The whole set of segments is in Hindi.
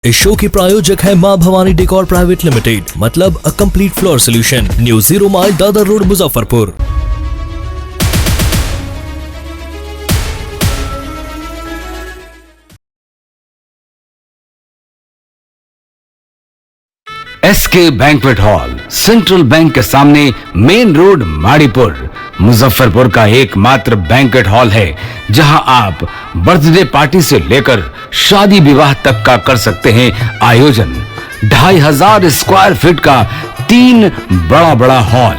इस शो की प्रायोजक है मां भवानी डेकोर प्राइवेट लिमिटेड, मतलब a complete floor solution, new 0 mile Dadar road, Muzaffarpur. SK banquet hall, central bank के सामने, मेन रोड, माड़ीपुर, मुजफ्फरपुर का एकमात्र बैंक्वेट हॉल है जहां आप बर्थडे पार्टी से लेकर शादी विवाह तक का कर सकते हैं आयोजन। 2500 स्क्वायर फीट का 3 बड़ा हॉल।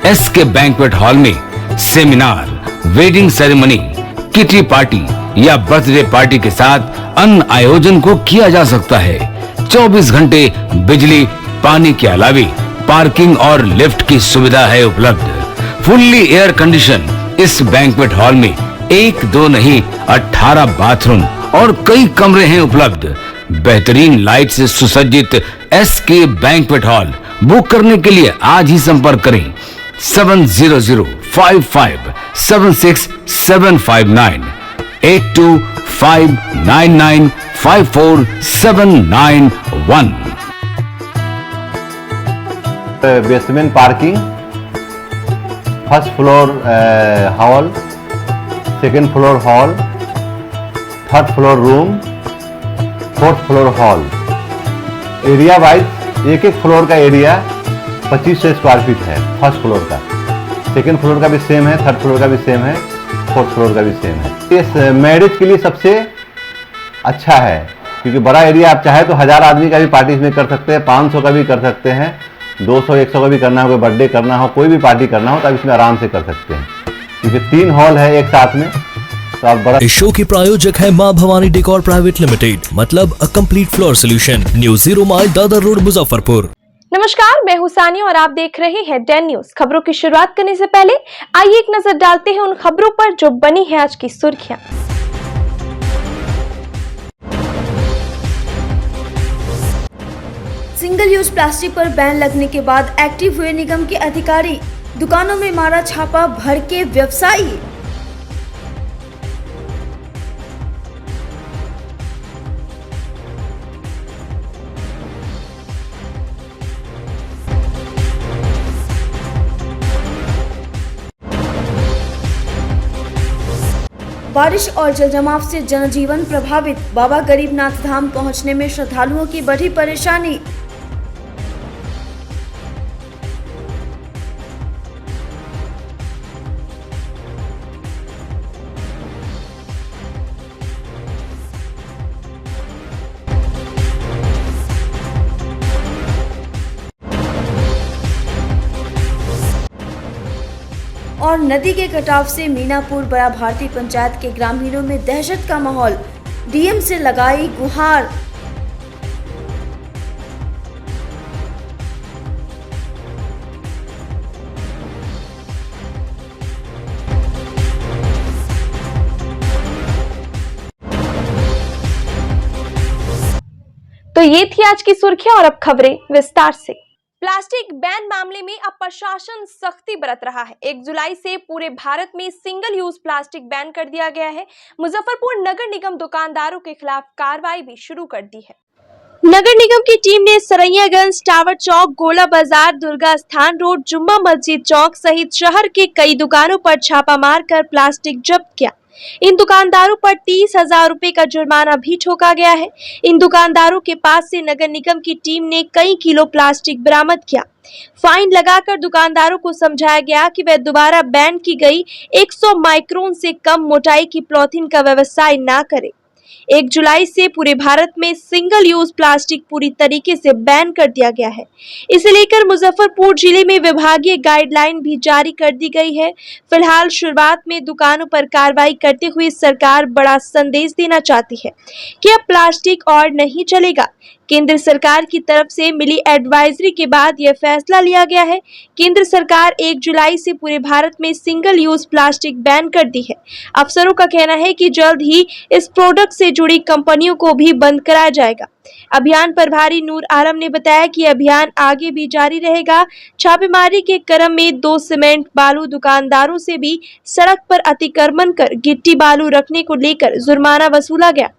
एसके बैंक्वेट हॉल में seminar, wedding ceremony, kitty party या बर्थडे पार्टी के साथ अन्य आयोजन को किया जा सकता है। 24 घंटे बिजली पानी के अलावे पार्किंग और लिफ्ट की सुविधा है उपलब्ध। फुल्ली एयर कंडीशन इस बैंक्वेट हॉल में 1, 2 नहीं 18 बाथरूम और कई कमरे हैं उपलब्ध। बेहतरीन लाइट से सुसज्जित एसके बैंक्वेट हॉल बुक करने के लिए आज ही संपर्क करें 7005576759 8259954791। Basement parking, first floor hall, second floor hall, third floor room, fourth floor hall. Area wise एक फ्लोर का एरिया 2500 स्क्वायर फीट है। फर्स्ट फ्लोर का, सेकेंड फ्लोर का भी सेम है, थर्ड फ्लोर का भी सेम है, फोर्थ फ्लोर का भी सेम है। इस मैरिज के लिए सबसे अच्छा है क्योंकि बड़ा एरिया, आप चाहे तो 1000 आदमी का भी पार्टी इसमें कर सकते हैं, 500 का भी कर सकते हैं, 200-100 का भी करना हो, कोई बर्थडे करना हो, कोई भी पार्टी करना हो तो आप इसमें आराम से कर सकते हैं क्योंकि 3 हॉल है एक साथ में, तो आप बड़ा। इस शो की प्रायोजक है मां भवानी डेकोर प्राइवेट लिमिटेड, मतलब a complete floor solution, new 0 mile Dadar road, Muzaffarpur. नमस्कार, मैं हूं सानिया और आप देख रहे हैं 10 न्यूज। खबरों की शुरुआत करने से पहले आइए एक नजर डालते हैं उन खबरों पर जो बनी है आज की सुर्खियां। सिंगल यूज प्लास्टिक पर बैन लगने के बाद एक्टिव हुए निगम के अधिकारी, दुकानों में मारा छापा, भड़के व्यवसायी। बारिश और जलजमाव से जनजीवन प्रभावित, बाबा गरीबनाथ धाम पहुंचने में श्रद्धालुओं की बढ़ी परेशानी। और नदी के कटाव से मीनापुर बड़ा भारती पंचायत के ग्रामीणों में दहशत का माहौल, डीएम से लगाई गुहार। तो ये थी आज की सुर्खियां और अब खबरें विस्तार से। प्लास्टिक बैन मामले में अब प्रशासन सख्ती बरत रहा है। 1 जुलाई से पूरे भारत में सिंगल यूज प्लास्टिक बैन कर दिया गया है। मुजफ्फरपुर नगर निगम दुकानदारों के खिलाफ कार्रवाई भी शुरू कर दी है। नगर निगम की टीम ने सरैयागंज, टावर चौक, गोला बाजार, दुर्गा स्थान रोड, जुम्मा मस्जिद चौक सहित शहर के कई दुकानों पर छापा मारकर प्लास्टिक जब्त किया। इन दुकानदारों पर 30,000 रुपए का जुर्माना भी ठोका गया है। इन दुकानदारों के पास से नगर निगम की टीम ने कई किलो प्लास्टिक बरामद किया। फाइन लगाकर दुकानदारों को समझाया गया कि वे दोबारा बैन की गई 100 माइक्रोन से कम मोटाई की पॉलीथीन का व्यवसाय ना करें। 1 जुलाई से पूरे भारत में सिंगल यूज प्लास्टिक पूरी तरीके से बैन कर दिया गया है। इसे लेकर मुजफ्फरपुर जिले में विभागीय गाइडलाइन भी जारी कर दी गई है। फिलहाल शुरुआत में दुकानों पर कार्रवाई करते हुए सरकार बड़ा संदेश देना चाहती है कि अब प्लास्टिक और नहीं चलेगा। केंद्र सरकार की तरफ से मिली एडवाइजरी के बाद यह फैसला लिया गया है। केंद्र सरकार 1 जुलाई से पूरे भारत में सिंगल यूज प्लास्टिक बैन कर दी है। अफसरों का कहना है कि जल्द ही इस प्रोडक्ट से जुड़ी कंपनियों को भी बंद कराया जाएगा। अभियान प्रभारी नूर आलम ने बताया कि अभियान आगे भी जारी रहेगा। छापेमारी के क्रम में 2 सीमेंट बालू दुकानदारों से भी सड़क पर अतिक्रमण कर गिट्टी बालू रखने को लेकर जुर्माना वसूला गया।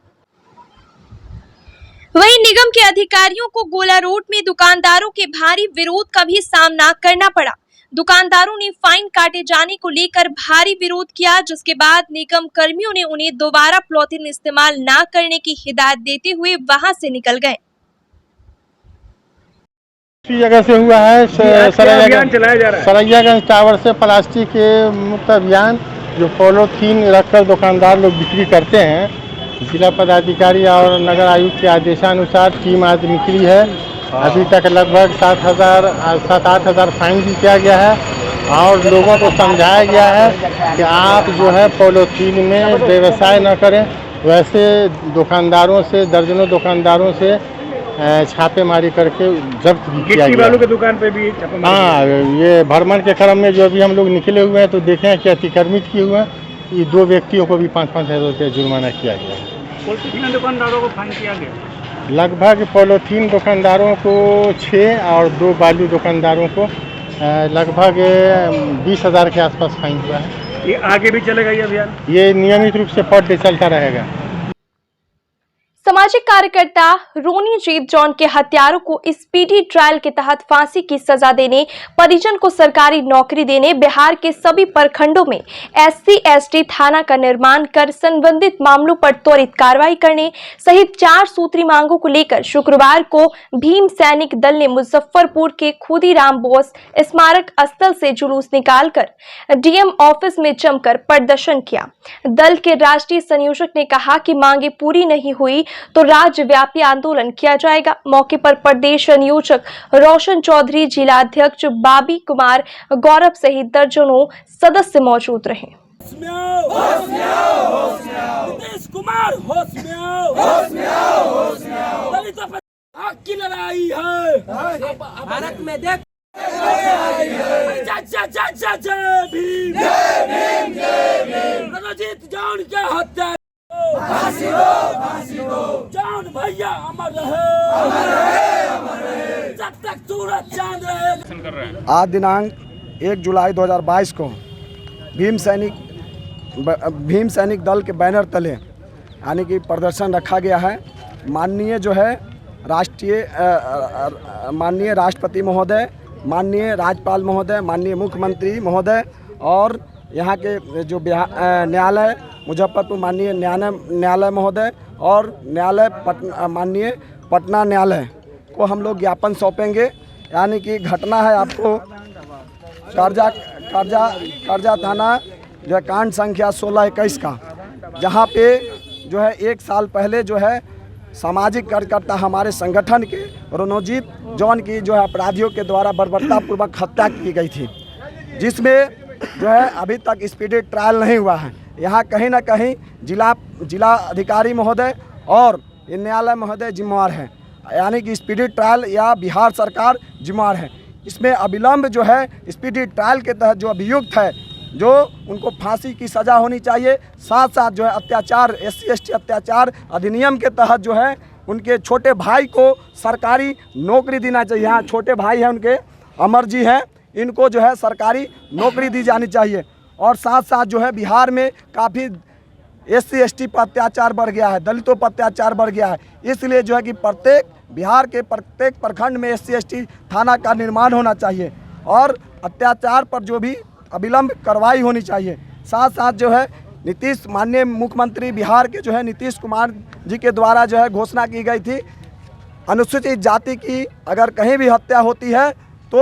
वहीं निगम के अधिकारियों को गोला रोड में दुकानदारों के भारी विरोध का भी सामना करना पड़ा। दुकानदारों ने फाइन काटे जाने को लेकर भारी विरोध किया, जिसके बाद निगम कर्मियों ने उन्हें दोबारा पॉलीथिन इस्तेमाल न करने की हिदायत देते हुए वहां से निकल गए। इसी जगह से हुआ है सरैयागंज टावर से प्लास्टिक के मुक्त अभियान, जो पॉलीथीन रखकर दुकानदार लोग बिक्री करते हैं। जिला पदाधिकारी और नगर आयुक्त के आदेशानुसार टीम आज निकली है। अभी तक लगभग 7-8 हज़ार फाइन भी किया गया है और लोगों को समझाया गया है कि आप जो है पॉलीथीन में व्यवसाय न करें। वैसे दुकानदारों से, दर्जनों दुकानदारों से छापेमारी करके जब्त भी किया गया। वालों की दुकान पे भी छापेमारी। हाँ, ये भ्रमण के क्रम में जो अभी हम लोग निकले हुए हैं तो देखे हैं कि अतिक्रमित किए हुए हैं। ये 2 व्यक्तियों को भी 5-5 हज़ार रुपये जुर्माना किया गया है। पॉलीथीन दुकानदारों को फाइन किया गया। लगभग पॉलीथीन दुकानदारों को 6 और 2 बालू दुकानदारों को लगभग 20 हज़ार के आसपास फाइन हुआ है। ये आगे भी चलेगा ये अभियान? ये नियमित रूप से पर डे चलता रहेगा। सामाजिक कार्यकर्ता रोनी जीत जॉन के हत्यारों को स्पीडी ट्रायल के तहत फांसी की सजा देने, परिजन को सरकारी नौकरी देने, बिहार के सभी प्रखंडों में SC/ST थाना का निर्माण कर संबंधित मामलों पर त्वरित कार्रवाई करने सहित 4 सूत्री मांगों को लेकर शुक्रवार को भीम सैनिक दल ने मुजफ्फरपुर के खुदीराम बोस स्मारक स्थल से जुलूस निकालकर DM ऑफिस में जमकर प्रदर्शन किया। दल के राष्ट्रीय संयोजक ने कहा कि मांगे पूरी नहीं हुई तो राज्यव्यापी आंदोलन किया जाएगा। मौके पर प्रदेश संयोजक रोशन चौधरी, जिला अध्यक्ष बाबी कुमार, गौरव सहित दर्जनों सदस्य मौजूद रहे। नीतीश कुमार होश में आओ, दलितों पर हक की लड़ाई है। भारत में देख जय भीम, रणजीत जॉन के हत्या जॉन भैया अमर रहे, जब तक सूरज चांद रहे। आज दिनांक 1 जुलाई 2022 को भीम सैनिक दल के बैनर तले यानी कि प्रदर्शन रखा गया है। माननीय जो है माननीय राष्ट्रपति महोदय, माननीय राज्यपाल महोदय, माननीय मुख्यमंत्री महोदय और यहाँ के जो न्यायालय मुजफ्फरपुर माननीय न्यायालय महोदय और माननीय पटना न्यायालय को हम लोग ज्ञापन सौंपेंगे। यानी कि घटना है आपको करजा थाना जो है कांड संख्या 1621 का, जहाँ पे जो है 1 साल पहले जो है सामाजिक कार्यकर्ता हमारे संगठन के रणजीत जॉन की जो है अपराधियों के द्वारा बर्बरतापूर्वक हत्या की गई थी, जिसमें जो है अभी तक स्पीडी ट्रायल नहीं हुआ है। यहाँ कहीं ना कहीं जिला अधिकारी महोदय और न्यायालय महोदय जिम्मेवार हैं, यानी कि स्पीडी ट्रायल या बिहार सरकार जिम्मेवार है। इसमें अविलंब जो है स्पीडी ट्रायल के तहत जो अभियुक्त है जो उनको फांसी की सज़ा होनी चाहिए। साथ साथ जो है अत्याचार SC/ST अत्याचार अधिनियम के तहत जो है उनके छोटे भाई को सरकारी नौकरी देना चाहिए। यहाँ छोटे भाई हैं उनके, अमर जी हैं, इनको जो है सरकारी नौकरी दी जानी चाहिए। और साथ साथ जो है बिहार में काफ़ी SC/ST पर अत्याचार बढ़ गया है, दलितों पर अत्याचार बढ़ गया है। इसलिए जो है कि बिहार के प्रत्येक प्रखंड में SC/ST थाना का निर्माण होना चाहिए और अत्याचार पर जो भी अविलंब कार्रवाई होनी चाहिए। साथ साथ जो है माननीय मुख्यमंत्री बिहार के जो है नीतीश कुमार जी के द्वारा जो है घोषणा की गई थी, अनुसूचित जाति की अगर कहीं भी हत्या होती है तो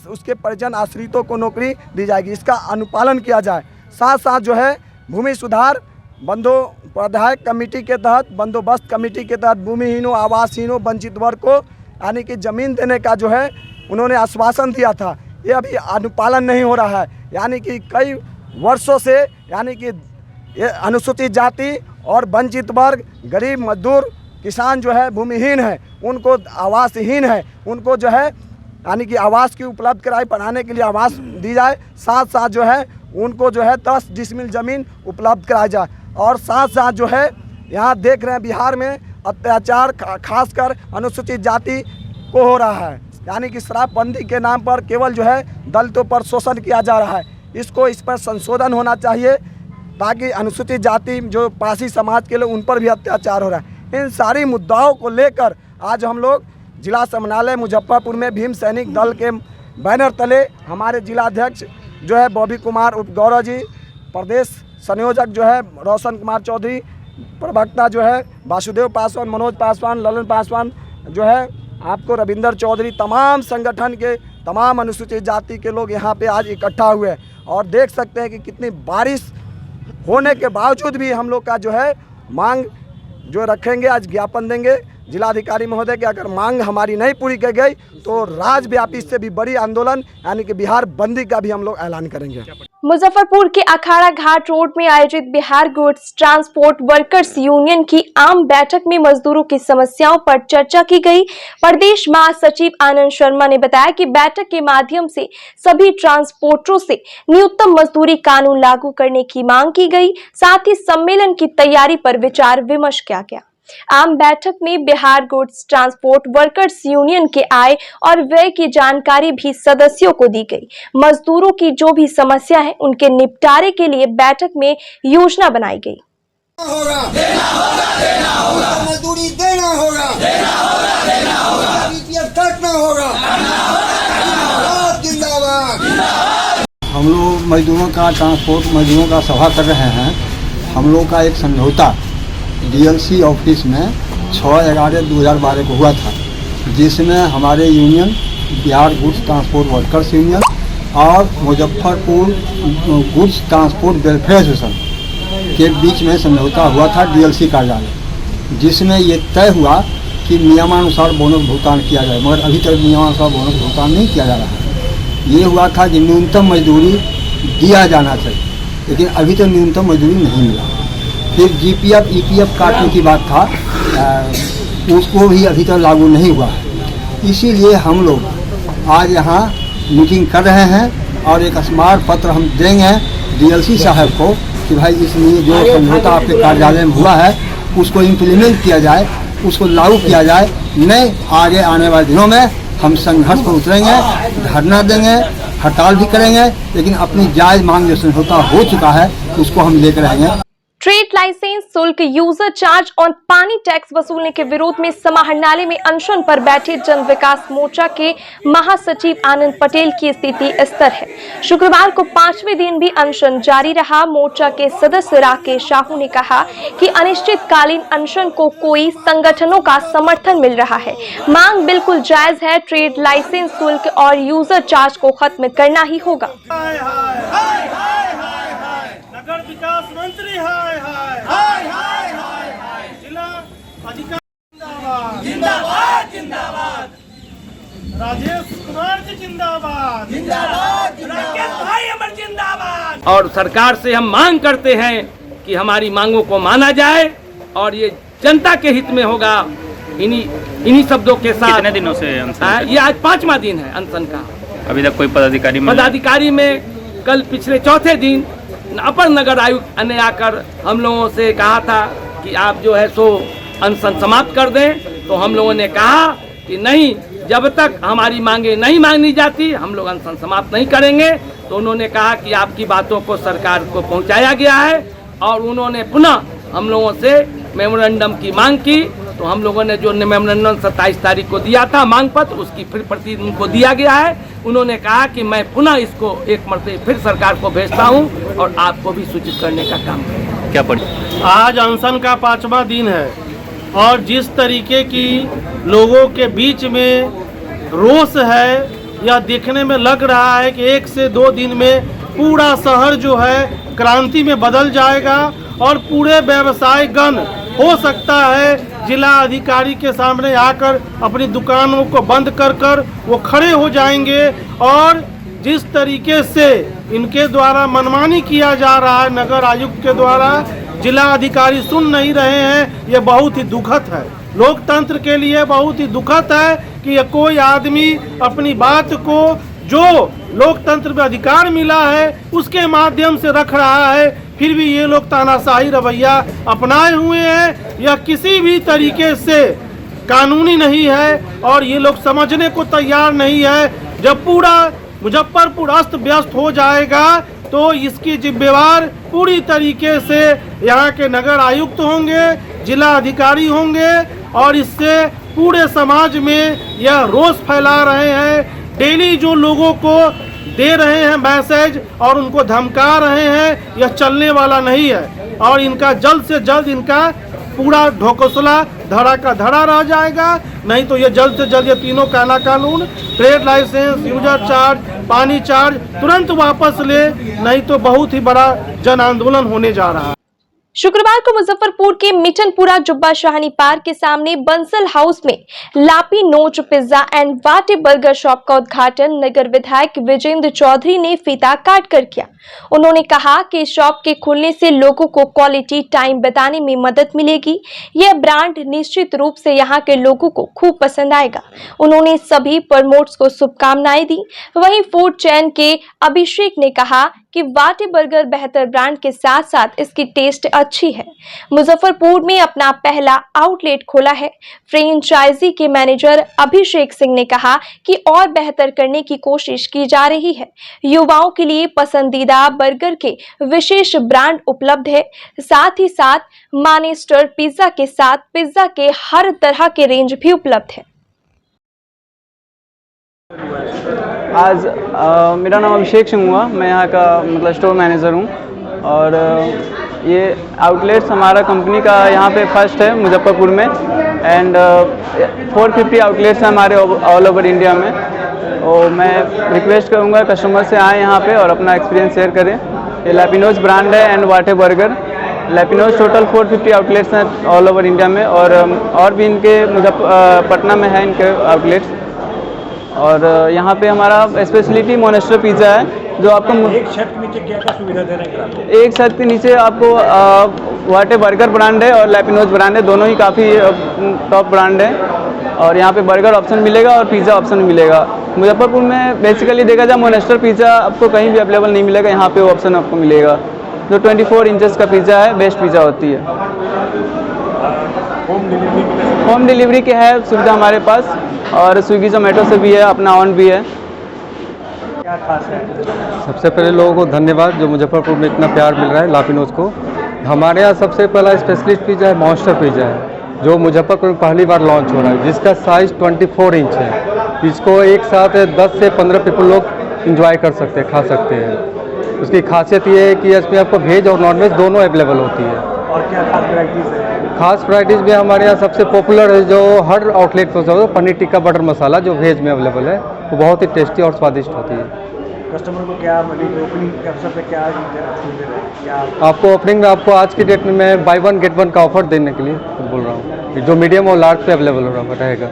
उसके परिजन आश्रितों को नौकरी दी जाएगी, इसका अनुपालन किया जाए। साथ साथ जो है भूमि सुधार बंदोबस्त कमेटी के तहत भूमिहीनों, आवासहीनों, वंचित वर्ग को यानी कि ज़मीन देने का जो है उन्होंने आश्वासन दिया था, ये अभी अनुपालन नहीं हो रहा है। यानी कि कई वर्षों से यानी कि ये अनुसूचित जाति और वंचित वर्ग, गरीब मजदूर, किसान जो है भूमिहीन है, उनको आवासहीन है, उनको जो है यानी कि आवास की उपलब्ध कराई, बनाने के लिए आवास दी जाए। साथ साथ जो है उनको जो है 10 डिसमिल ज़मीन उपलब्ध कराई जाए। और साथ साथ जो है यहाँ देख रहे हैं बिहार में अत्याचार खासकर अनुसूचित जाति को हो रहा है, यानी कि शराबबंदी के नाम पर केवल जो है दलितों पर शोषण किया जा रहा है। इस पर संशोधन होना चाहिए ताकि अनुसूचित जाति जो पासी समाज के लोग उन पर भी अत्याचार हो रहा है। इन सारी मुद्दाओं को लेकर आज हम लोग जिला समन्वय मुजफ्फरपुर में भीम सैनिक दल के बैनर तले हमारे जिलाध्यक्ष जो है बॉबी कुमार उर्फ गौरव जी, प्रदेश संयोजक जो है रोशन कुमार चौधरी, प्रवक्ता जो है वासुदेव पासवान, मनोज पासवान, ललन पासवान जो है आपको रविंदर चौधरी, तमाम संगठन के तमाम अनुसूचित जाति के लोग यहाँ पे आज इकट्ठा हुए और देख सकते हैं कि कितनी बारिश होने के बावजूद भी हम लोग का जो है मांग जो रखेंगे, आज ज्ञापन देंगे जिलाधिकारी महोदय की। अगर मांग हमारी नहीं पूरी की गई तो राज्यव्यापी इससे भी बड़ी आंदोलन यानी कि बिहार बंदी का भी हम लोग ऐलान करेंगे। मुजफ्फरपुर के अखाड़ा घाट रोड में आयोजित Bihar goods transport workers union की आम बैठक में मजदूरों की समस्याओं पर चर्चा की गई। प्रदेश महासचिव आनंद शर्मा ने बताया कि बैठक के माध्यम से सभी ट्रांसपोर्टरों से न्यूनतम मजदूरी कानून लागू करने की मांग की गई। साथ ही सम्मेलन की तैयारी पर विचार विमर्श किया गया। आम बैठक में Bihar goods transport workers union के आय और व्यय की जानकारी भी सदस्यों को दी गई। मजदूरों की जो भी समस्या है उनके निपटारे के लिए बैठक में योजना बनाई गई। मजदूरी देना होगा, काटना होगा। जिंदाबाद। हम लोग मजदूरों का ट्रांसपोर्ट मजदूरों का सभा कर रहे हैं। हम लोग का एक समझौता डीएलसी ऑफिस में 6/11/2012 को हुआ था, जिसमें हमारे union Bihar goods transport workers union और Muzaffarpur goods transport welfare association के बीच में समझौता हुआ था डीएलसी कार्यालय, जिसमें ये तय हुआ कि नियमानुसार बोनस भुगतान किया जाए, मगर अभी तक नियमानुसार बोनस भुगतान नहीं किया जा रहा है। ये हुआ था कि न्यूनतम मजदूरी दिया जाना चाहिए, लेकिन अभी तक न्यूनतम मजदूरी नहीं मिला। फिर जीपीएफ ईपीएफ काटने की बात था, उसको भी अभी तक लागू नहीं हुआ है। इसीलिए हम लोग आज यहाँ मीटिंग कर रहे हैं और एक स्मारक पत्र हम देंगे डीएलसी साहब को कि भाई इसलिए जो समझौता आपके कार्यालय में हुआ है उसको इम्प्लीमेंट किया जाए, उसको लागू किया जाए। नहीं आगे आने वाले दिनों में हम संघर्ष पर उतरेंगे, धरना देंगे, हड़ताल भी करेंगे, लेकिन अपनी जायज़ मांग जो समझौता हो चुका है उसको हम लेकर रहेंगे। ट्रेड लाइसेंस शुल्क, यूजर चार्ज और पानी टैक्स वसूलने के विरोध में समाहरणालय में अनशन पर बैठे जन विकास मोर्चा के महासचिव आनंद पटेल की स्थिति स्थिर है। शुक्रवार को 5वें दिन भी अनशन जारी रहा। मोर्चा के सदस्य राकेश साहू ने कहा कि अनिश्चितकालीन अनशन को कोई संगठनों का समर्थन मिल रहा है। मांग बिल्कुल जायज है। ट्रेड लाइसेंस शुल्क और यूजर चार्ज को खत्म करना ही होगा। नगर विकास मंत्री हाय हाय हाय हाय हाय हाय, जिला अधिकारी जिंदाबाद जिंदाबाद जिंदाबाद, राजेश कुमार जी जिंदाबाद जिंदाबाद जिंदाबाद, भाई अमर जिंदाबाद। और सरकार से हम मांग करते हैं कि हमारी मांगों को माना जाए और ये जनता के हित में होगा। इन्हीं शब्दों के साथ कितने दिनों से अनशन? ये आज 5वां दिन है अनशन का। अभी तक कोई पदाधिकारी में कल पिछले चौथे दिन अपर नगर आयुक्त ने आकर हम लोगों से कहा था कि आप जो है सो अनशन समाप्त कर दें, तो हम लोगों ने कहा कि नहीं, जब तक हमारी मांगे नहीं मांगी जाती हम लोग अनशन समाप्त नहीं करेंगे। तो उन्होंने कहा कि आपकी बातों को सरकार को पहुंचाया गया है और उन्होंने पुनः हम लोगों से मेमोरेंडम की मांग की। तो हम लोगों ने जो मेमोरेंडम 27 तारीख को दिया था मांग पत्र, उसकी फिर प्रति उनको दिया गया है। उन्होंने कहा कि मैं पुनः इसको एक मरतबा फिर सरकार को भेजता हूं और आपको भी सूचित करने का काम करेंगे। क्या पड़ी? आज अनशन का 5वां दिन है और जिस तरीके की लोगों के बीच में रोष है, यह देखने में लग रहा है कि 1 से 2 दिन में पूरा शहर जो है क्रांति में बदल जाएगा और पूरे व्यवसाय गण हो सकता है जिला अधिकारी के सामने आकर अपनी दुकानों को बंद कर वो खड़े हो जाएंगे। और जिस तरीके से इनके द्वारा मनमानी किया जा रहा है नगर आयुक्त के द्वारा, जिला अधिकारी सुन नहीं रहे हैं, ये बहुत ही दुखद है। लोकतंत्र के लिए बहुत ही दुखद है कि ये कोई आदमी अपनी बात को जो लोकतंत्र में अधिकार मिला है उसके माध्यम से रख रहा है, फिर भी ये लोग तानाशाही रवैया अपनाए हुए हैं। यह किसी भी तरीके से कानूनी नहीं है और ये लोग समझने को तैयार नहीं है। जब पूरा मुजफ्फरपुर अस्त व्यस्त हो जाएगा तो इसकी जिम्मेवार पूरी तरीके से यहाँ के नगर आयुक्त होंगे, जिला अधिकारी होंगे और इससे पूरे समाज में यह रोष फैला रहे हैं। डेली जो लोगों को दे रहे हैं मैसेज और उनको धमका रहे हैं, यह चलने वाला नहीं है और इनका जल्द से जल्द इनका पूरा ढोकसला धड़ा का धड़ा रह जाएगा। नहीं तो ये जल्द से जल्द ये तीनों काला कानून, ट्रेड लाइसेंस, यूजर चार्ज, पानी चार्ज तुरंत वापस ले, नहीं तो बहुत ही बड़ा जन आंदोलन होने जा रहा है। शुक्रवार को मुजफ्फरपुर के मिठनपुरा जुब्बा शाहनी पार्क के सामने बंसल हाउस में लापी नोच पिज्जा एंड वाटे बर्गर शॉप का उद्घाटन नगर विधायक विजेंद्र चौधरी ने फीता काट कर किया। उन्होंने कहा कि इस शॉप के खुलने से लोगों को क्वालिटी टाइम बिताने में मदद मिलेगी। यह ब्रांड निश्चित रूप से यहाँ के लोगों को खूब पसंद आएगा। उन्होंने सभी प्रमोटर्स को शुभकामनाएं दी। वहीं फूड चैन के अभिषेक ने कहा कि वाटे बर्गर बेहतर ब्रांड के साथ साथ इसकी टेस्ट अच्छी है। मुजफ्फरपुर में अपना पहला आउटलेट खोला है। फ्रेंचाइजी के मैनेजर अभिषेक सिंह ने कहा कि और बेहतर करने की कोशिश की जा रही है। युवाओं के लिए पसंदीदा बर्गर के विशेष ब्रांड उपलब्ध है। साथ ही साथ मानेस्टर पिज्जा के साथ पिज्जा के हर तरह के रेंज भी उपलब्ध है। आज मेरा नाम अभिषेक सिंह हुआ, मैं यहाँ का मतलब स्टोर मैनेजर हूँ और ये आउटलेट्स हमारा कंपनी का यहाँ पे फर्स्ट है मुजफ्फरपुर में एंड 450 आउटलेट्स हैं हमारे ऑल ओवर इंडिया में। और मैं रिक्वेस्ट करूँगा कस्टमर से आएँ यहाँ पे और अपना एक्सपीरियंस शेयर करें। ये लैपिनोज ब्रांड है एंड वाटे बर्गर। लैपिनोज टोटल 450 आउटलेट्स हैं ऑल ओवर इंडिया में और भी इनके पटना में है इनके आउटलेट्स। और यहाँ पे हमारा स्पेशलिटी मोनेस्टर पिज़्ज़ा है जो आपको एक छत के नीचे क्या क्या सुविधा दे रहे हैं? एक छत के नीचे आपको वाटे बर्गर ब्रांड है और लैपिनोज ब्रांड है, दोनों ही काफ़ी टॉप ब्रांड है। और यहाँ पे बर्गर ऑप्शन मिलेगा और पिज़्ज़ा ऑप्शन मिलेगा। मुजफ्फरपुर में बेसिकली देखा जाए मोनेस्टर पिज़्ज़ा आपको कहीं भी अवेलेबल नहीं मिलेगा, यहाँ पे वो ऑप्शन आपको मिलेगा। जो 24 इंचेस का पिज़्ज़ा है, बेस्ट पिज़्ज़ा होती है। होम डिलीवरी की है सुविधा हमारे पास और स्विगी जोमेटो से भी है, अपना ऑन भी है। क्या खास है? सबसे पहले लोगों को धन्यवाद जो मुजफ्फरपुर में इतना प्यार मिल रहा है लापिनोज को। हमारे यहाँ सबसे पहला स्पेशलिस्ट पिज़्ज़ा है, मॉन्स्टर पिज़्ज़ा है जो मुजफ्फरपुर में पहली बार लॉन्च हो रहा है, जिसका साइज़ 24 इंच है। इसको एक साथ 10 से 15 पीपल लोग इंजॉय कर सकते हैं, खा सकते हैं। उसकी खासियत ये है कि इसमें आपको वेज और नॉन वेज दोनों अवेलेबल होती है। और क्या खास वैराइटीज़ है? खास वैराइटीज़ भी हमारे यहाँ सबसे पॉपुलर है जो हर आउटलेट पर होता है, पनीर टिक्का बटर मसाला जो वेज में अवेलेबल है, वो बहुत ही टेस्टी और स्वादिष्ट होती है। कस्टमर को क्या ओपनिंग के अवसर पे क्या आपको ओपनिंग में आपको आज की डेट में मैं बाय 1 गेट 1 का ऑफर देने के लिए बोल रहा हूँ, जो मीडियम और लार्ज पे अवेलेबल रहेगा।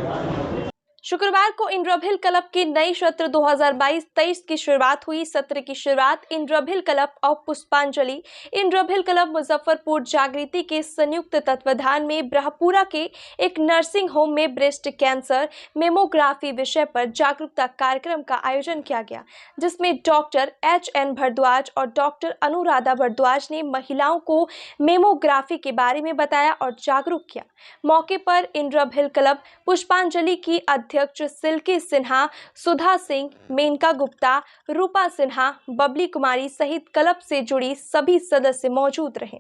शुक्रवार को इंद्रभिल क्लब के नए सत्र 2022-23 की शुरुआत हुई। सत्र की शुरुआत इंद्रभिल क्लब और पुष्पांजलि इंद्रभिल क्लब मुजफ्फरपुर जागृति के संयुक्त तत्वाधान में ब्रह्मपुरा के एक नर्सिंग होम में ब्रेस्ट कैंसर मेमोग्राफी विषय पर जागरूकता कार्यक्रम का आयोजन किया गया, जिसमें डॉक्टर HN भारद्वाज और डॉक्टर अनुराधा भारद्वाज ने महिलाओं को मेमोग्राफी के बारे में बताया और जागरूक किया। मौके पर इंद्रभिल क्लब पुष्पांजलि की अध्यक्ष सिल्की सिन्हा, सुधा सिंह, मेनका गुप्ता, रूपा सिन्हा, बबली कुमारी सहित क्लब से जुड़ी सभी सदस्य मौजूद रहे।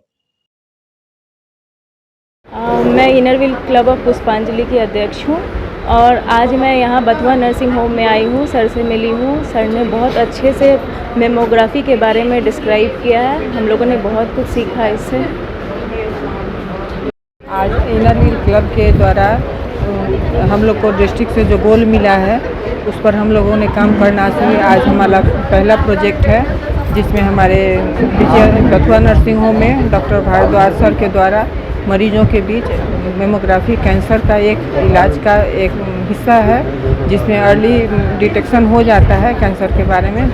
मैं इनरव्हील क्लब ऑफ पुष्पांजलि की अध्यक्ष हूँ और आज मैं यहाँ बथुआ नर्सिंग होम में आई हूँ। सर से मिली हूँ। सर ने बहुत अच्छे से मेमोग्राफी के बारे में डिस्क्राइब किया है। हम लोगों ने बहुत कुछ सीखा इससे। आज इनरव्हील क्लब के द्वारा हम लोग को डिस्ट्रिक्ट से जो गोल मिला है उस पर हम लोगों ने काम करना चाहिए। आज हमारा पहला प्रोजेक्ट है जिसमें हमारे बथुआ नर्सिंग होम में डॉक्टर भारद्वाज सर के द्वारा मरीजों के बीच मेमोग्राफी कैंसर का एक इलाज का एक हिस्सा है, जिसमें अर्ली डिटेक्शन हो जाता है कैंसर के बारे में,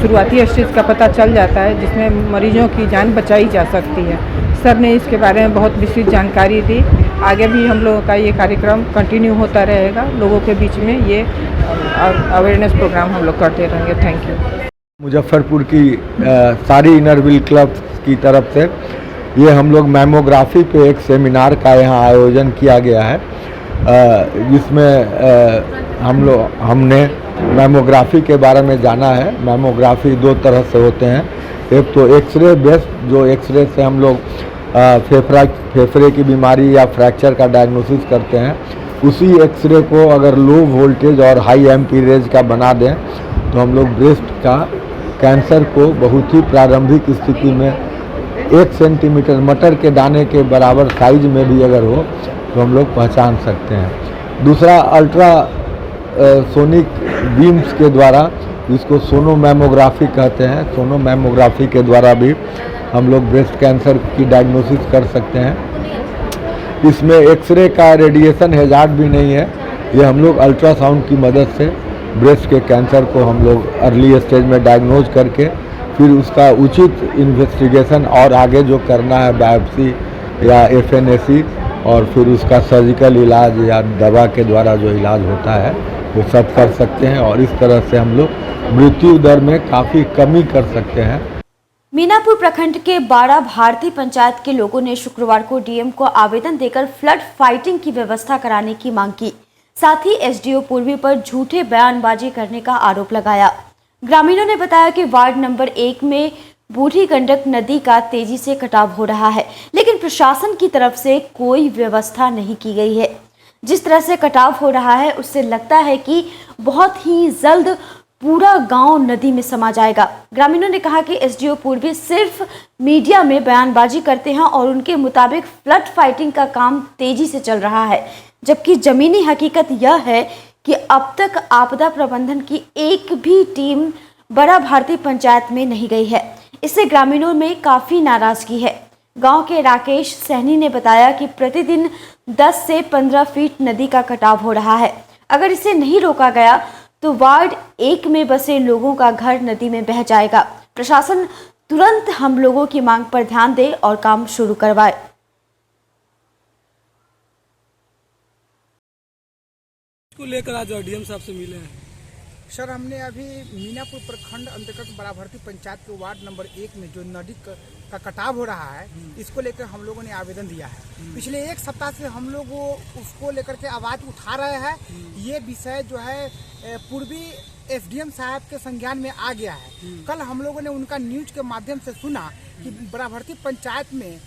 शुरुआती स्टेज का पता चल जाता है, जिसमें मरीजों की जान बचाई जा सकती है। सर ने इसके बारे में बहुत विस्तृत जानकारी दी। आगे भी हम लोगों का ये कार्यक्रम कंटिन्यू होता रहेगा। लोगों के बीच में ये अवेयरनेस प्रोग्राम हम लोग करते रहेंगे। Thank you. मुजफ्फरपुर की सारी इनरव्हील क्लब की तरफ से ये हम लोग मैमोग्राफी पे एक सेमिनार का यहाँ आयोजन किया गया है, जिसमें हमने मैमोग्राफी के बारे में जाना है। मैमोग्राफी 2 तरह से होते हैं। एक तो एक्सरे बेस्ड, जो एक्सरे से हम लोग फेफड़े की बीमारी या फ्रैक्चर का डायग्नोसिस करते हैं, उसी एक्सरे को अगर लो वोल्टेज और हाई एम्पी रेज का बना दें तो हम लोग ब्रेस्ट का कैंसर को बहुत ही प्रारंभिक स्थिति में 1 सेंटीमीटर मटर के दाने के बराबर साइज में भी अगर हो तो हम लोग पहचान सकते हैं। दूसरा, अल्ट्रा सोनिक बीम्स के द्वारा, जिसको सोनोमैमोग्राफी कहते हैं, सोनोमैमोग्राफी के द्वारा भी हम लोग ब्रेस्ट कैंसर की डायग्नोसिस कर सकते हैं। इसमें एक्सरे का रेडिएशन हैजार्ड भी नहीं है, ये हम लोग अल्ट्रासाउंड की मदद से ब्रेस्ट के कैंसर को हम लोग अर्ली स्टेज में डायग्नोज करके फिर उसका उचित इन्वेस्टिगेशन और आगे जो करना है बायोप्सी या FNAC और फिर उसका सर्जिकल इलाज या दवा के द्वारा जो इलाज होता है वो सब कर सकते हैं और इस तरह से हम लोग मृत्यु दर में काफ़ी कमी कर सकते हैं। मीनापुर प्रखंड के 12 भारतीय पंचायत के लोगों ने शुक्रवार को डीएम को आवेदन देकर फ्लड फाइटिंग की व्यवस्था कराने की मांग की। साथ ही एसडीओ पूर्वी पर झूठे बयानबाजी करने का आरोप लगाया। ग्रामीणों ने बताया कि वार्ड नंबर 1 में बूढ़ी गंडक नदी का तेजी से कटाव हो रहा है, लेकिन प्रशासन की तरफ से कोई व्यवस्था नहीं की गई है। जिस तरह से कटाव हो रहा है उससे लगता है कि बहुत ही जल्द पूरा गांव नदी में समा जाएगा। ग्रामीणों ने कहा कि एसडीओ पूर्वी सिर्फ मीडिया में बयानबाजी करते हैं और उनके मुताबिक फ्लड फाइटिंग का काम तेजी से चल रहा है, जबकि जमीनी हकीकत यह है कि अब तक आपदा प्रबंधन की एक भी टीम बड़ा भारतीय पंचायत में नहीं गई है। इससे ग्रामीणों में काफ़ी नाराजगी है। गांव के राकेश सहनी ने बताया कि प्रतिदिन 10 से 15 फीट नदी का कटाव हो रहा है। अगर इसे नहीं रोका गया तो वार्ड 1 में बसे लोगों का घर नदी में बह जाएगा। प्रशासन तुरंत हम लोगों की मांग पर ध्यान दे और काम शुरू करवाए। को लेकर आज डीएम साहब से मिले हैं। सर, हमने अभी मीनापुर प्रखंड अंतर्गत बड़ा भारती पंचायत के वार्ड नंबर 1 में जो नदी का कटाव हो रहा है, इसको लेकर हम लोगों ने आवेदन दिया है। पिछले 1 सप्ताह से हम लोग उसको लेकर के आवाज उठा रहे हैं। ये विषय जो है पूर्वी एसडीएम साहब के संज्ञान में आ गया है। कल हम लोगों ने उनका न्यूज के माध्यम से सुना कि बड़ा भारती पंचायत में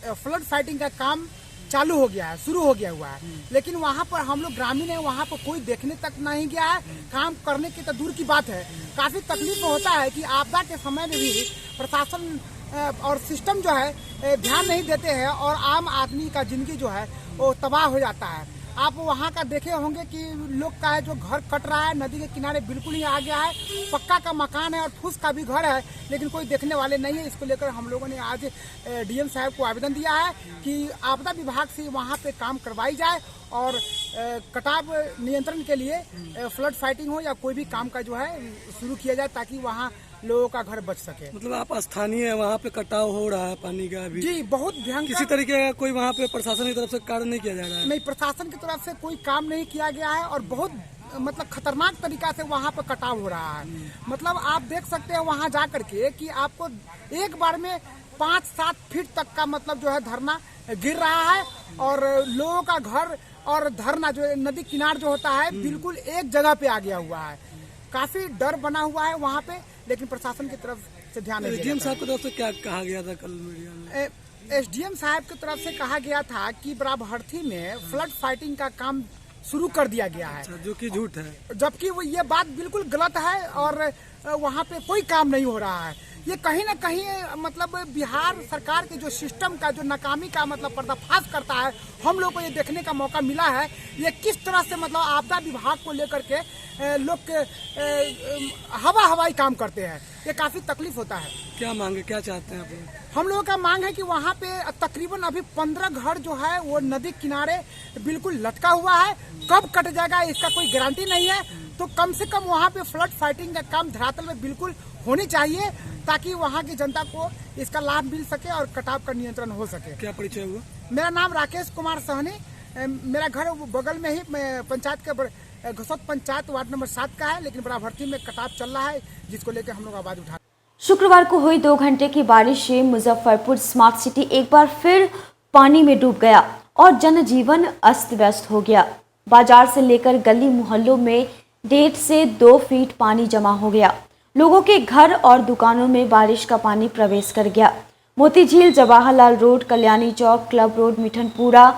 फ्लड फाइटिंग का काम चालू हो गया है, शुरू हो गया हुआ है, लेकिन वहाँ पर हम लोग ग्रामीण है, वहाँ पर कोई देखने तक नहीं गया है। काम करने की तो दूर की बात है, काफी तकलीफ होता है कि आपदा के समय में भी प्रशासन और सिस्टम जो है ध्यान नहीं देते हैं और आम आदमी का जिंदगी जो है वो तबाह हो जाता है। आप वहाँ का देखे होंगे कि लोग का है जो घर कट रहा है, नदी के किनारे बिल्कुल ही आ गया है, पक्का का मकान है और फूस का भी घर है, लेकिन कोई देखने वाले नहीं है। इसको लेकर हम लोगों ने आज डीएम साहब को आवेदन दिया है कि आपदा विभाग से वहाँ पे काम करवाई जाए और कटाव नियंत्रण के लिए फ्लड फाइटिंग हो या कोई भी काम का जो है शुरू किया जाए ताकि वहाँ लोगों का घर बच सके। मतलब आप स्थानीय है, वहाँ पे कटाव हो रहा है पानी का अभी? जी, बहुत भयंकर। किसी तरीके का कोई वहाँ पे प्रशासन की तरफ से कार्य नहीं किया जा रहा है? नहीं, प्रशासन की तरफ से कोई काम नहीं किया गया है और बहुत मतलब खतरनाक तरीका से वहाँ पे कटाव हो रहा है। मतलब आप देख सकते हैं वहाँ जा करके कि आपको एक बार में 5-7 फीट तक का मतलब जो है धरना गिर रहा है और लोगों का घर और धरना जो नदी किनार जो होता है बिल्कुल एक जगह पे आ गया हुआ है। काफी डर बना हुआ है वहाँ पे, लेकिन प्रशासन की तरफ से ध्यान नहीं। एसडीएम साहब की तरफ से क्या कहा गया था कल मीडिया में? एसडीएम साहब की तरफ से कहा गया था कि बड़ा भरथी में फ्लड फाइटिंग का काम शुरू कर दिया गया है, जो कि झूठ है, जबकि वो ये बात बिल्कुल गलत है और वहाँ पे कोई काम नहीं हो रहा है। ये कहीं ना कहीं मतलब बिहार सरकार के जो सिस्टम का जो नाकामी का मतलब पर्दाफाश करता है, हम लोग को ये देखने का मौका मिला है। ये किस तरह से मतलब आपदा विभाग को लेकर के लोग हवाई काम करते हैं, ये काफी तकलीफ होता है। क्या मांगे, क्या चाहते हैं आप? हम लोगों का मांग है कि वहाँ पे तकरीबन अभी 15 घर जो है वो नदी किनारे बिल्कुल लटका हुआ है। कब कट जाएगा इसका कोई गारंटी नहीं है, तो कम से कम वहाँ पे फ्लड फाइटिंग का काम धरातल में बिल्कुल होनी चाहिए ताकि वहाँ की जनता को इसका लाभ मिल सके और कटाव का नियंत्रण हो सके। क्या परिचय हुआ? मेरा नाम राकेश कुमार सहनी, मेरा घर बगल में ही पंचायत के घसौत पंचायत वार्ड नंबर 7 का है, लेकिन बड़ा भर्ती में कटाव चल रहा है जिसको लेकर हम लोग आवाज उठा। शुक्रवार को हुई 2 घंटे की बारिश से मुजफ्फरपुर स्मार्ट सिटी एक बार फिर पानी में डूब गया और जनजीवन अस्त व्यस्त हो गया। बाजार से लेकर गली मोहल्लों में 1.5 से 2 फीट पानी जमा हो गया। लोगों के घर और दुकानों में बारिश का पानी प्रवेश कर गया। Moti Jheel, Jawaharlal road, Kalyani Chowk, club road, Mithanpura,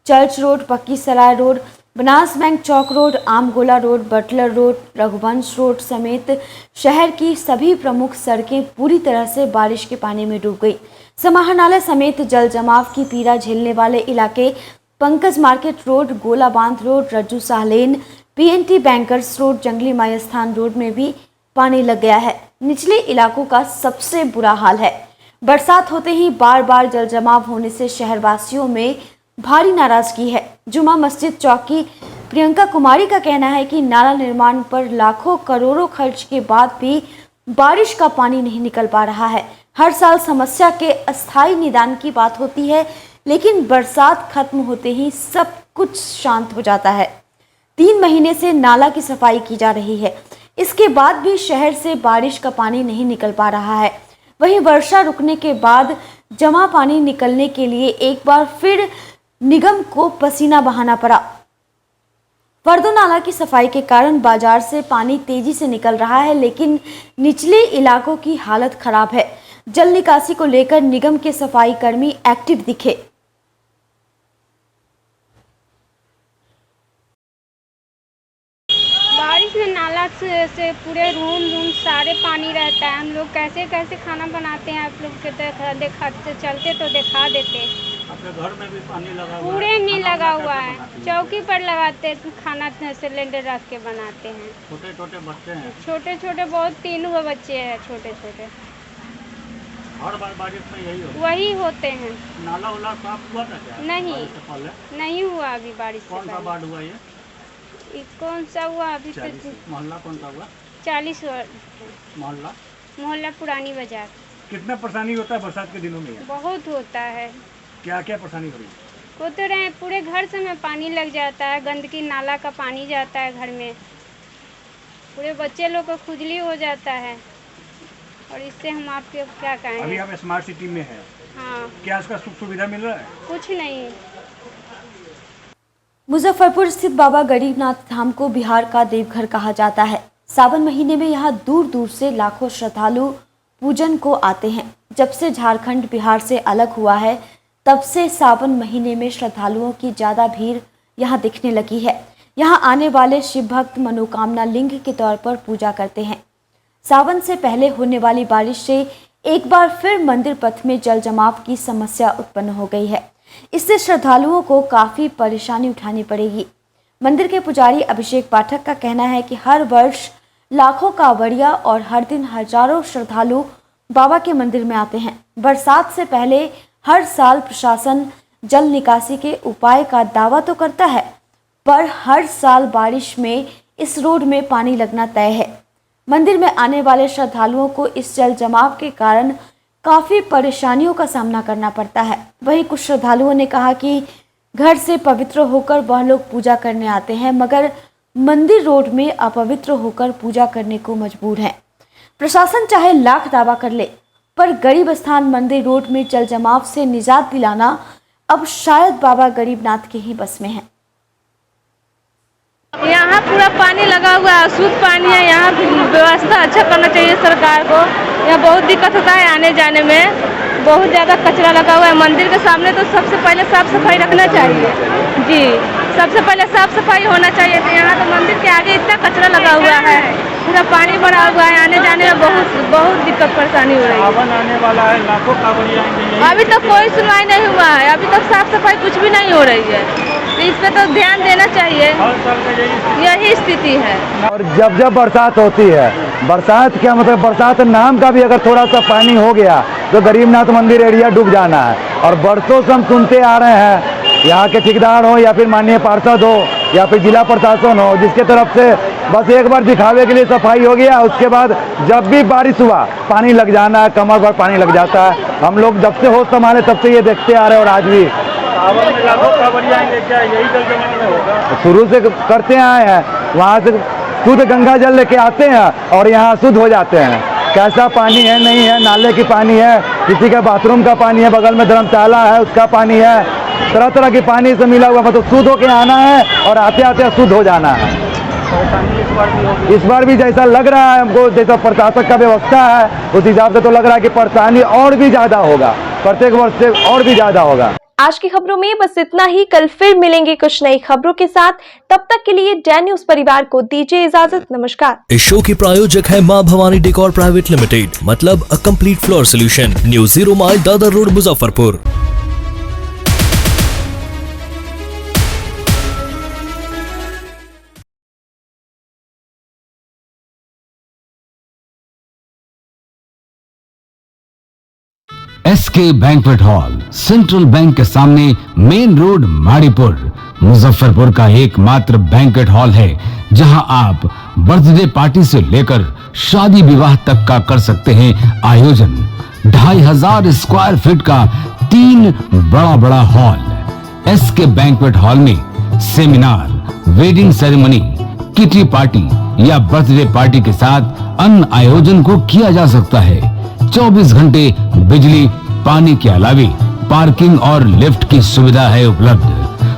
church road, Pakki Sarai road, Banas bank Chowk road, Amgola road, Butler road, Raghuvansh road समेत शहर की सभी प्रमुख सड़कें पूरी तरह से बारिश के पानी में डूब गई। समाहरणालय समेत जल जमाव की पीड़ा झेलने वाले इलाके पंकज मार्केट रोड, गोला बांध रोड, रज्जू शाह लेन, PNT बैंकर्स रोड, जंगली माई स्थान रोड में भी पानी लग गया है। निचले इलाकों का सबसे बुरा हाल है। बरसात होते ही बार बार जल जमाव होने से शहरवासियों में भारी नाराजगी है। जुमा मस्जिद चौक की प्रियंका कुमारी का कहना है कि नाला निर्माण पर लाखों करोड़ों खर्च के बाद भी बारिश का पानी नहीं निकल पा रहा है। हर साल समस्या के अस्थायी निदान की बात होती है, लेकिन बरसात खत्म होते ही सब कुछ शांत हो जाता है। 3 महीने से नाला की सफाई की जा रही है, इसके बाद भी शहर से बारिश का पानी नहीं निकल पा रहा है। वहीं वर्षा रुकने के बाद जमा पानी निकलने के लिए एक बार फिर निगम को पसीना बहाना पड़ा। फर्दो नाला की सफाई के कारण बाजार से पानी तेजी से निकल रहा है, लेकिन निचले इलाकों की हालत खराब है। जल निकासी को लेकर निगम के सफाई कर्मी एक्टिव दिखे। बारिश में नाला से पूरे रूम सारे पानी रहता है। हम लोग कैसे कैसे खाना बनाते हैं, आप लोग के दिखाते चलते तो दिखा देते। अपने घर में भी पानी लगा हुआ पूरे में लगा हुआ है, चौकी पर लगाते खाना सिलेंडर रख के बनाते हैं। छोटे छोटे बच्चे हैं, छोटे छोटे बहुत 3 बच्चे हैं छोटे छोटे। हर बार बारिश में यही होता है? वही होते हैं। नाला वाला साफ हुआ था क्या? नहीं हुआ अभी बारिश से। कौन सा वार्ड हुआ ये? कौन सा हुआ अभी? मोहल्ला कौन सा हुआ? 40 मोहल्ला पुरानी बाजार। कितना परेशानी होता है बरसात के दिनों में? बहुत होता है। क्या क्या परेशानी हो रही है? होते रहे, पूरे घर से में पानी लग जाता है, गंदगी नाला का पानी जाता है घर में, पूरे बच्चे लोग को खुजली हो जाता है। और इससे हम आपके क्या कहें? अभी आप स्मार्ट सिटी में है। हाँ। क्या उसका सुख सुविधा मिल रहा है? कुछ नहीं। मुजफ्फरपुर स्थित बाबा गरीबनाथ धाम को बिहार का देवघर कहा जाता है। सावन महीने में यहाँ दूर दूर से लाखों श्रद्धालु पूजन को आते हैं। जब से झारखंड बिहार से अलग हुआ है, तब से सावन महीने में श्रद्धालुओं की ज़्यादा भीड़ यहाँ दिखने लगी है। यहाँ आने वाले शिव भक्त मनोकामना लिंग के तौर पर पूजा करते हैं। सावन से पहले होने वाली बारिश से एक बार फिर मंदिर पथ में जल जमाव की समस्या उत्पन्न हो गई है। इससे श्रद्धालुओं को काफ़ी परेशानी उठानी पड़ेगी। मंदिर के पुजारी अभिषेक पाठक का कहना है कि हर वर्ष लाखों कांवड़िया और हर दिन हजारों श्रद्धालु बाबा के मंदिर में आते हैं। बरसात से पहले हर साल प्रशासन जल निकासी के उपाय का दावा तो करता है, पर हर साल बारिश में इस रोड में पानी लगना तय है। मंदिर में आने वाले श्रद्धालुओं को इस जल जमाव के कारण काफ़ी परेशानियों का सामना करना पड़ता है। वहीं कुछ श्रद्धालुओं ने कहा कि घर से पवित्र होकर वह लोग पूजा करने आते हैं, मगर मंदिर रोड में अपवित्र होकर पूजा करने को मजबूर हैं। प्रशासन चाहे लाख दावा कर ले, पर गरीब स्थान मंदिर रोड में जल जमाव से निजात दिलाना अब शायद बाबा गरीबनाथ के ही बस में है। यहाँ पूरा पानी लगा हुआ है, शुद्ध पानी है। यहाँ व्यवस्था अच्छा करना चाहिए सरकार को। यहाँ बहुत दिक्कत होता है आने जाने में, बहुत ज़्यादा कचरा लगा हुआ है। मंदिर के सामने तो सबसे पहले साफ सफाई रखना चाहिए जी, सबसे पहले साफ सफाई होना चाहिए। तो यहाँ तो मंदिर के आगे इतना कचरा लगा हुआ है, पूरा पानी भरा हुआ है, आने जाने में बहुत दिक्कत परेशानी हो रही है। सावन आने वाला है, लाखों कांवड़िया आएंगे। अभी तक कोई सुनवाई नहीं हुआ है, अभी तक साफ सफाई कुछ भी नहीं हो रही है। तो इस पे तो ध्यान देना चाहिए, यही स्थिति है। और जब जब बरसात होती है, बरसात क्या मतलब, बरसात नाम का भी अगर थोड़ा सा पानी हो गया तो गरीबनाथ मंदिर एरिया डूब जाना है। और बरसों से हम सुनते आ रहे हैं, यहाँ के ठेकेदार हो या फिर माननीय पार्षद हो या फिर जिला प्रशासन हो, जिसके तरफ से बस एक बार दिखावे के लिए सफाई हो गया, उसके बाद जब भी बारिश हुआ पानी लग जाना है, कमर भर पानी लग जाता है। हम लोग जब से होश संभाले तब से ये देखते आ रहे हैं और आज भी सावन में लाखों कांवड़िया आएंगे। क्या यही जल जमाव में होगा? शुरू से करते आए हैं, वहाँ से शुद्ध गंगा जल लेके आते हैं और यहाँ शुद्ध हो जाते हैं। कैसा पानी है नहीं है, नाले की पानी है, किसी का बाथरूम का पानी है, बगल में धर्मशाला है उसका पानी है, तरह तरह के पानी से मिला हुआ, मतलब शुद्ध होके आना है और आते आते शुद्ध हो जाना है। इस बार भी जैसा लग रहा है हमको, जैसा प्रशासक का व्यवस्था है उस हिसाब से तो लग रहा है कि परेशानी और भी ज्यादा होगा, प्रत्येक वर्ष से और भी ज्यादा होगा। आज की खबरों में बस इतना ही। कल फिर मिलेंगे कुछ नई खबरों के साथ। तब तक के लिए डैन न्यूज परिवार को दीजिए इजाजत। नमस्कार। इस शो की प्रायोजक है मां भवानी डेकोर प्राइवेट लिमिटेड, मतलब a complete floor solution, new 0 mile Dadar road, Muzaffarpur. SK banquet hall, central bank के सामने, मेन रोड, माड़ीपुर, मुजफ्फरपुर का एकमात्र बैंक्वेट हॉल है जहां आप बर्थडे पार्टी से लेकर शादी विवाह तक का कर सकते हैं आयोजन। 2500 स्क्वायर फीट का 3 बड़ा हॉल। SK बैंक्वेट हॉल में seminar, wedding ceremony, kitty party या बर्थडे पार्टी के साथ अन्य आयोजन को किया जा सकता है। 24 घंटे बिजली पानी के अलावे पार्किंग और लिफ्ट की सुविधा है उपलब्ध।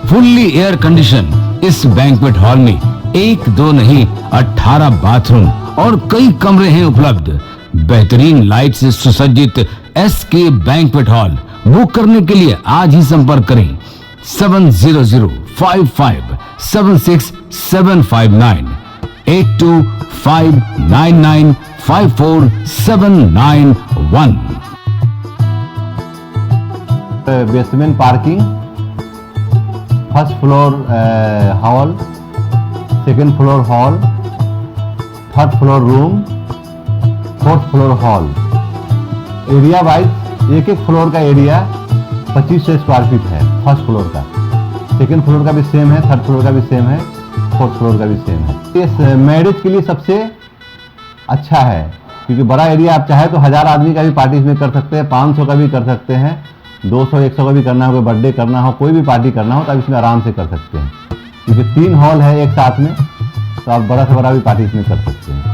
फुल्ली एयर कंडीशन इस बैंक्वेट हॉल में 1, 2 नहीं 18 बाथरूम और कई कमरे हैं उपलब्ध। बेहतरीन लाइट से सुसज्जित SK बैंक्वेट हॉल बुक करने के लिए आज ही संपर्क करें 7005576759 8259954791। Basement parking, first floor hall, second floor hall, third floor room, fourth floor hall. Area wise एक फ्लोर का एरिया 2500 स्क्वायर फीट है फर्स्ट फ्लोर का, सेकंड फ्लोर का भी सेम है, थर्ड फ्लोर का भी सेम है, फोर्थ फ्लोर का भी सेम है। इस मैरिज के लिए सबसे अच्छा है क्योंकि बड़ा एरिया, आप चाहे तो 1000 आदमी का भी पार्टी इसमें कर सकते हैं, 500 का भी कर सकते हैं, 200-100 का भी करना हो, कोई बर्थडे करना हो, कोई भी पार्टी करना हो तो आप इसमें आराम से कर सकते हैं क्योंकि 3 हॉल है एक साथ में, तो आप बड़ा से बड़ा भी पार्टी इसमें कर सकते हैं।